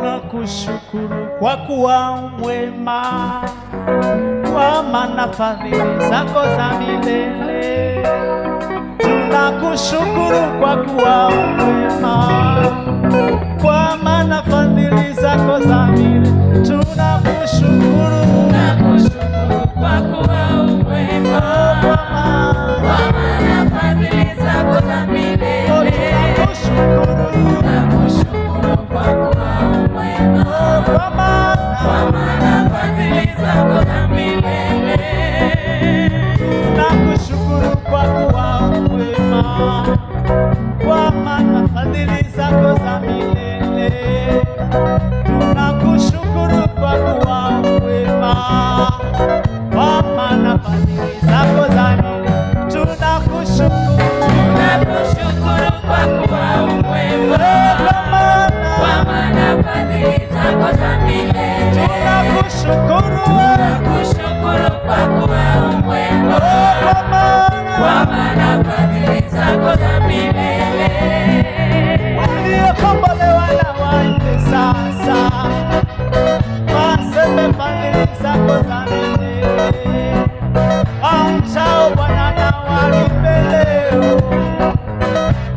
tunakushukuru kwa kuwa mwema, kwa maana fadhili zako za milele. Tunakushukuru kwa kuwa mwema, kwa maana fadhili zako za milele. Tunakushukuru kwa kuwa mwema, kwa maana fadhili zako za milele. Tunakushukuru kwa kuwa mwema, kwa maana fadhili zako za milele. Tunakushukuru kwa kuwa mwema, kwa maana fadhili zako za milele. Tunakushukuru kwa kuwa mwema, kwa maana fadhili zako za milele. Tunakushukuru kwa kuwa mwema, kwa maana fadhili zako za milele. Tunakushukuru kwa kuwa mwema, kwa maana fadhili zako za milele. waliokombolewa na waende sasa, waseme fadhili zako za milele. Wamchao Bwana na waimbe leo,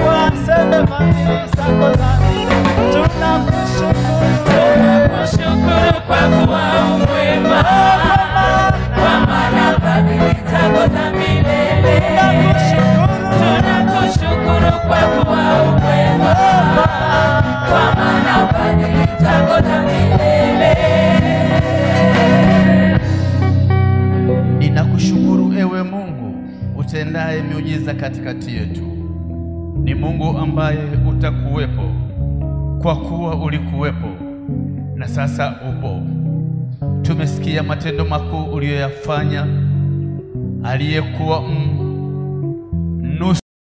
waseme fadhili zako za milele. Tunakushukuru kwa kuwa mwema, kwa maana fadhili zako za milele. Tunakushukuru kwa kuwa mwema, kwa maana fadhili zako za milele. Ninakushukuru ewe Mungu utendaye miujiza katikati yetu. Ni Mungu ambaye utakuwepo, kwa kuwa ulikuwepo na sasa upo. Tumesikia matendo makuu uliyoyafanya. Aliyekuwa